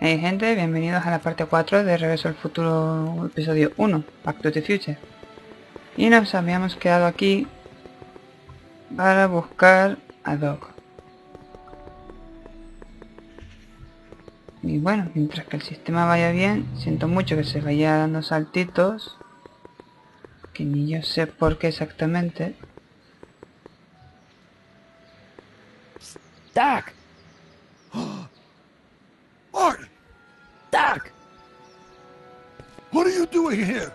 Hey gente, bienvenidos a la parte 4 de Regreso al Futuro, episodio 1, Back to the Future. Y nos habíamos quedado aquí para buscar a Doc. Y bueno, mientras que el sistema vaya bien, siento mucho que se vaya dando saltitos, que ni yo sé por qué exactamente. Doc! Marty! Doc! What are you doing here?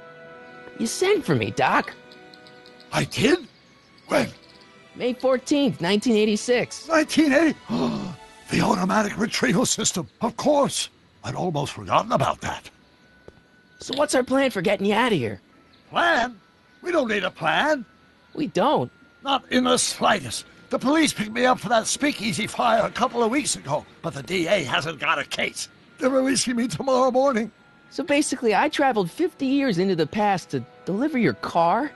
You sent for me, Doc. I did? When? May 14th, 1986. 1980? The automatic retrieval system, of course. I'd almost forgotten about that. So what's our plan for getting you out of here? Plan? We don't need a plan. We don't. Not in the slightest. The police picked me up for that speakeasy fire a couple of weeks ago, but the DA hasn't got a case. They're releasing me tomorrow morning. So basically, I traveled 50 years into the past to deliver your car?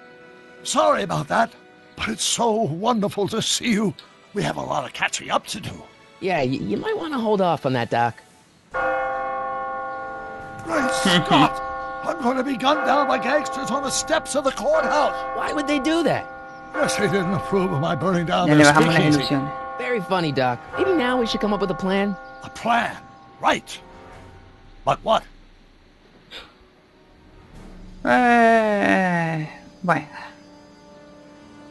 Sorry about that, but it's so wonderful to see you. We have a lot of catching up to do. Yeah, you might want to hold off on that, Doc. Great Scott! I'm going to be gunned down by gangsters on the steps of the courthouse. Why would they do that? Guess they didn't approve of my burning down Ya their le bajamos las speakeasy. ilusiones. Very funny, Doc. Maybe now we should come up with a plan? A plan, right? But what? Bueno.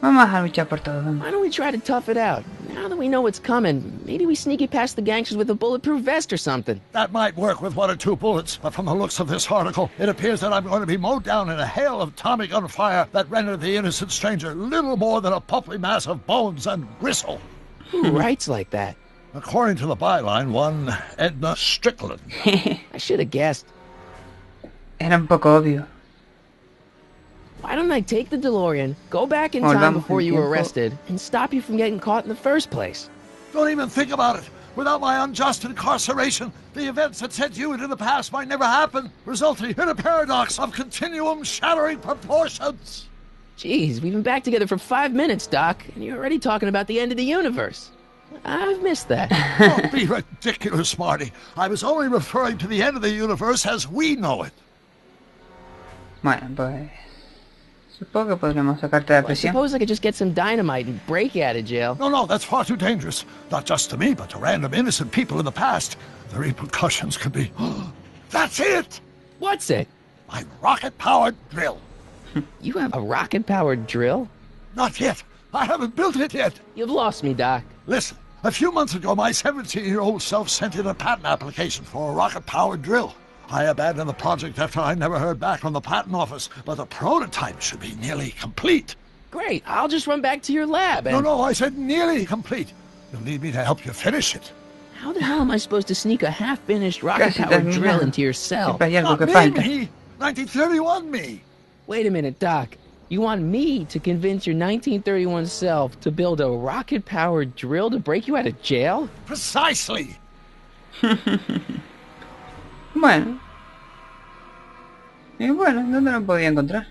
Vamos a luchar por todo, vamos. Why don't we try to tough it out? Now that we know what's coming, maybe we sneak it past the gangsters with a bulletproof vest or something. That might work with 1 or 2 bullets, but from the looks of this article, it appears that I'm going to be mowed down in a hail of Tommy gun fire that rendered the innocent stranger little more than a pulpy mass of bones and gristle. Who writes like that? According to the byline, one Edna Strickland. I should have guessed. Era un poco obvio. Why don't I take the DeLorean, go back in Volvamos time before en you were tiempo. arrested, and stop you from getting caught in the first place? Don't even think about it. Without my unjust incarceration, the events that sent you into the past might never happen, resulting in a paradox of continuum-shattering proportions. Jeez, we've been back together for 5 minutes, Doc, and you're already talking about the end of the universe. I've missed that. Don't be ridiculous, Marty. I was only referring to the end of the universe as we know it. Bueno, pues... Supongo que podremos sacarte de la I prisión. suppose I could just get some dynamite and break you out of jail. No, that's far too dangerous. Not just to me, but to random innocent people in the past. The repercussions could be... That's it! What's it? My rocket-powered drill. You have a rocket-powered drill? Not yet. I haven't built it yet. You've lost me, Doc. Listen, a few months ago, my 17-year-old self sent in a patent application for a rocket-powered drill. I abandoned the project after I never heard back from the patent office, but the prototype should be nearly complete. Great, I'll just run back to your lab and... No, I said nearly complete. You'll need me to help you finish it. How the hell am I supposed to sneak a half-finished Casi rocket-powered terminado. drill into your cell? Siempre hay algo Not que me, falta. me. 1931 me. Wait a minute, Doc. You want me to convince your 1931 self to build a rocket-powered drill to break you out of jail? Precisely. Bueno. Y bueno, ¿dónde lo podía encontrar?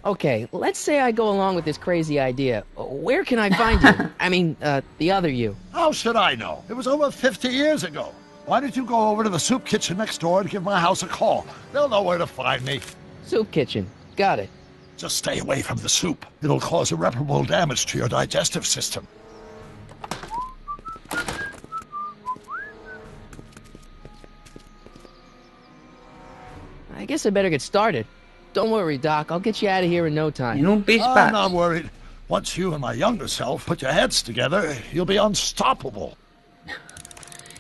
Okay, let's say I go along with this crazy idea. Where can I find you? I mean, the other you. How should I know? It was over 50 years ago. Why don't you go over to the soup kitchen next door and give my house a call? They'll know where to find me. Soup kitchen. Got it. Just stay away from the soup. It'll cause irreparable damage to your digestive system. I guess I better get started. Don't worry, Doc. I'll get you out of here in no En time. un I'm pispás. not worried. Once you and my younger self put your heads together, you'll be unstoppable.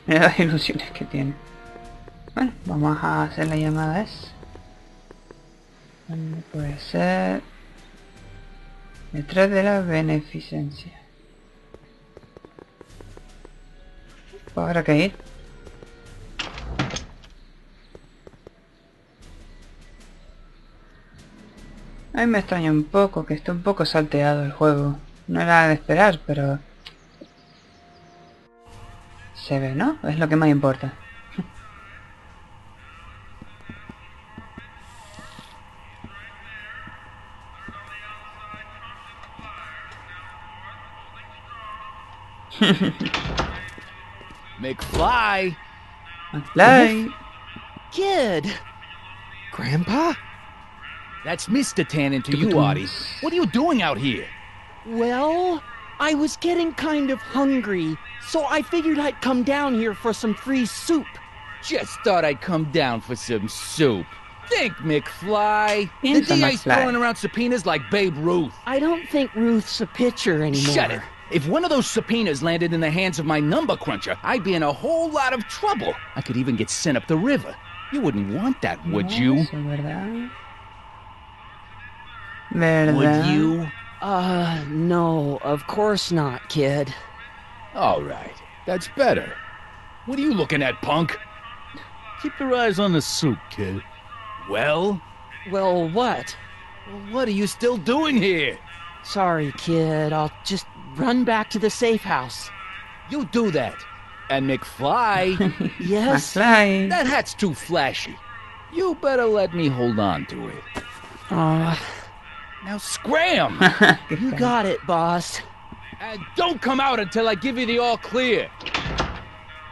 Mira las ilusiones que tiene. Bueno, vamos a hacer la llamada esa. ¿Dónde puede ser? Detrás de la beneficencia. Pues habrá que ir. A mí me extraña un poco que esté un poco salteado el juego. No era de esperar, pero... Se ve, ¿no? Es lo que más importa. McFly! McFly. Kid! Grandpa? That's Mr. Tannen to you, Artie. What are you doing out here? Well, I was getting kind of hungry, so I figured I'd come down here for some free soup. Just thought I'd come down for some soup. Think, McFly. The Piensa, DA's McFly. throwing around subpoenas like Babe Ruth. I don't think Ruth's a pitcher anymore. Shut it. If one of those subpoenas landed in the hands of my number cruncher, I'd be in a whole lot of trouble. I could even get sent up the river. You wouldn't want that, would you? Eso, ¿verdad? ¿Verdad? Would you? No, of course not, kid. All right. That's better. What are you looking at, punk? Keep your eyes on the soup, kid. Well, Well, what? what are you still doing here? Sorry, kid. I'll just run back to the safe house. You do that. And McFly, Yes? McFly. that hat's too flashy. You better let me hold on to it. Now scram! You got it, boss. And don't come out until I give you the all clear.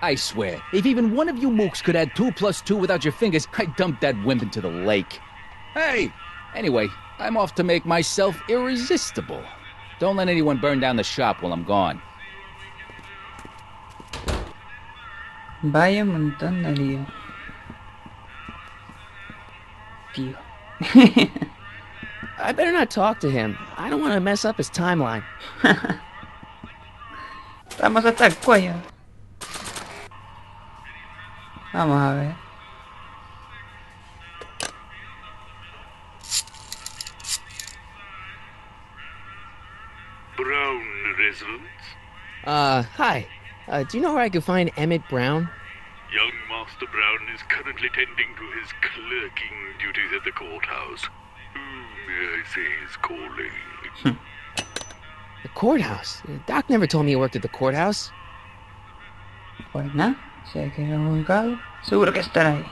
I swear, if even one of you mooks could add 2 + 2 without your fingers, I'd dump that wimp into the lake. Hey! Anyway, I'm off to make myself irresistible. Don't let anyone burn down the shop while I'm gone. Vaya un montón de lío. Tío. I better not talk to him. I don't want to mess up his timeline. Estamos hasta el cuello. Vamos a ver. Brown residence. Hi. Do you know where I could find Emmett Brown? Young Master Brown is currently tending to his clerking duties at the courthouse. Who may I say is calling? The courthouse? Doc never told me he worked at the courthouse. Pues nada, si hay que ir a un juzgado, seguro que estará ahí.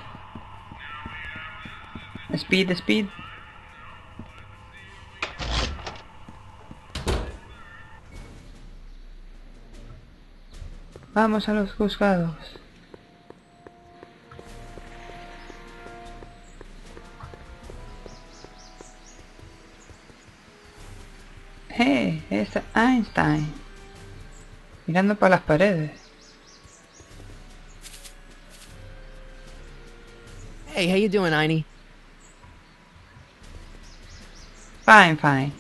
Speed, speed. Vamos a los juzgados. Es Einstein. Mirando para las paredes. Hey, how you doing, Einie? Fine, fine.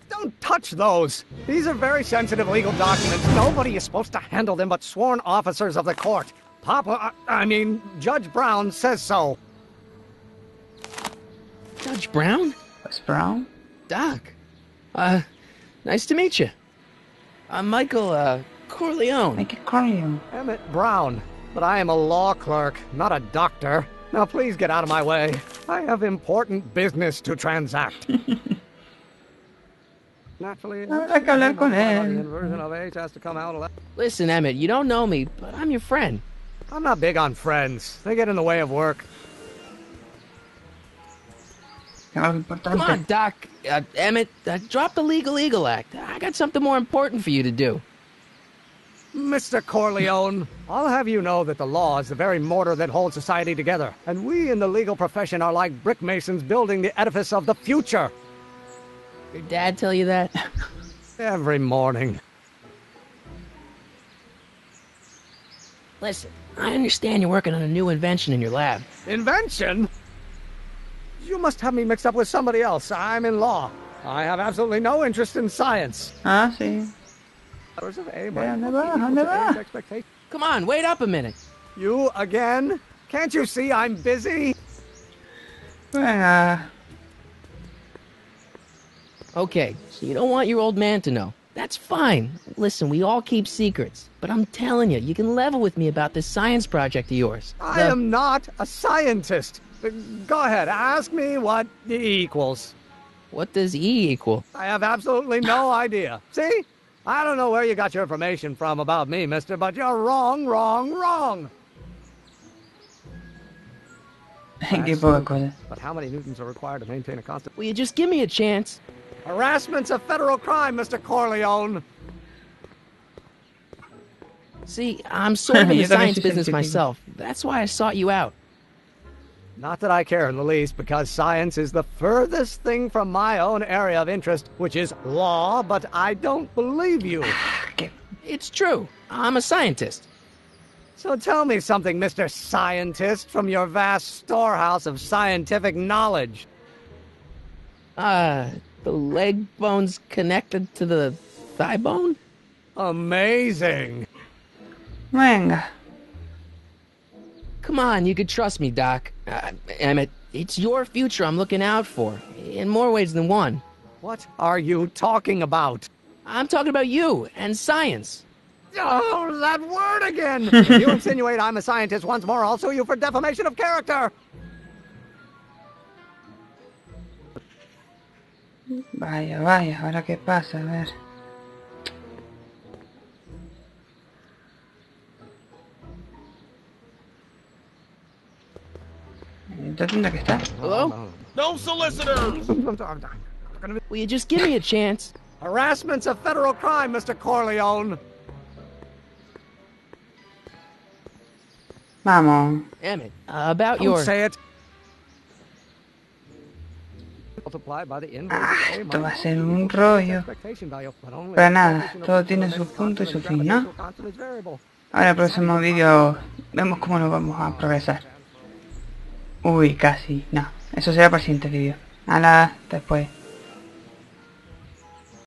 Don't touch those! These are very sensitive legal documents. Nobody is supposed to handle them but sworn officers of the court. Judge Brown says so. Judge Brown? What's Brown? Doc. Nice to meet you. I'm Michael, Corleone. Make it Corleone. Emmett Brown. But I am a law clerk, not a doctor. Now please get out of my way. I have important business to transact. Naturally, Habrá que hablar con the él. inversion of H has to come out. Listen, Emmett, you don't know me, but I'm your friend. I'm not big on friends. They get in the way of work. Algo Come on, importante. Doc. Emmett, drop the Legal Eagle Act. I got something more important for you to do. Mr. Corleone, I'll have you know that the law is the very mortar that holds society together, and we in the legal profession are like brick masons building the edifice of the future. Your dad tell you that? Every morning. Listen, I understand you're working on a new invention in your lab. Invention? You must have me mixed up with somebody else. I'm in law. I have absolutely no interest in science. Ah, sí. ¿Dónde va? Come on, wait up a minute. You again? Can't you see I'm busy? Venga. Okay, so you don't want your old man to know. That's fine. Listen, we all keep secrets. But I'm telling you, you can level with me about this science project of yours. I am not a scientist. Go ahead, ask me what E equals. What does E equal? I have absolutely no idea. See? I don't know where you got your information from about me, mister, but you're wrong, wrong, wrong. Qué poca cosa. But how many newtons are required to maintain a constant? Will you just give me a chance? Harassment's a federal crime, Mr. Corleone. See, I'm sort of in the Yo también science soy business científico. myself. That's why I sought you out. Not that I care in the least, because science is the furthest thing from my own area of interest, which is law, but I don't believe you. ¿Qué? It's true. I'm a scientist. So tell me something, Mr. Scientist, from your vast storehouse of scientific knowledge. The leg bone's connected to the thigh bone? Amazing. Venga. Come on, you could trust me, Doc. Emmett, it's your future I'm looking out for, in more ways than one. What are you talking about? I'm talking about you and science. Oh, that word again! If you insinuate I'm a scientist once more, I'll sue you for defamation of character! Vaya, vaya, ¿ahora qué pasa? A ver. ¿Esto tendrá que estar? Hello? No solicitors! Will you just give me a chance? Harassment's a federal crime, Mr. Corleone. Vamos. Emmett, about Don't your... say it. Multiplied by the inverse of A Esto va a minus ser B un equals the rollo. expectation value, but only Pero if the nada, expectation of todo the tiene su fundamental punto y su constant fin, and ¿no? constant is variable. Ahora el próximo vídeo vemos cómo nos vamos a progresar. Uy, casi. No, eso será para el siguiente vídeo. Hala, después.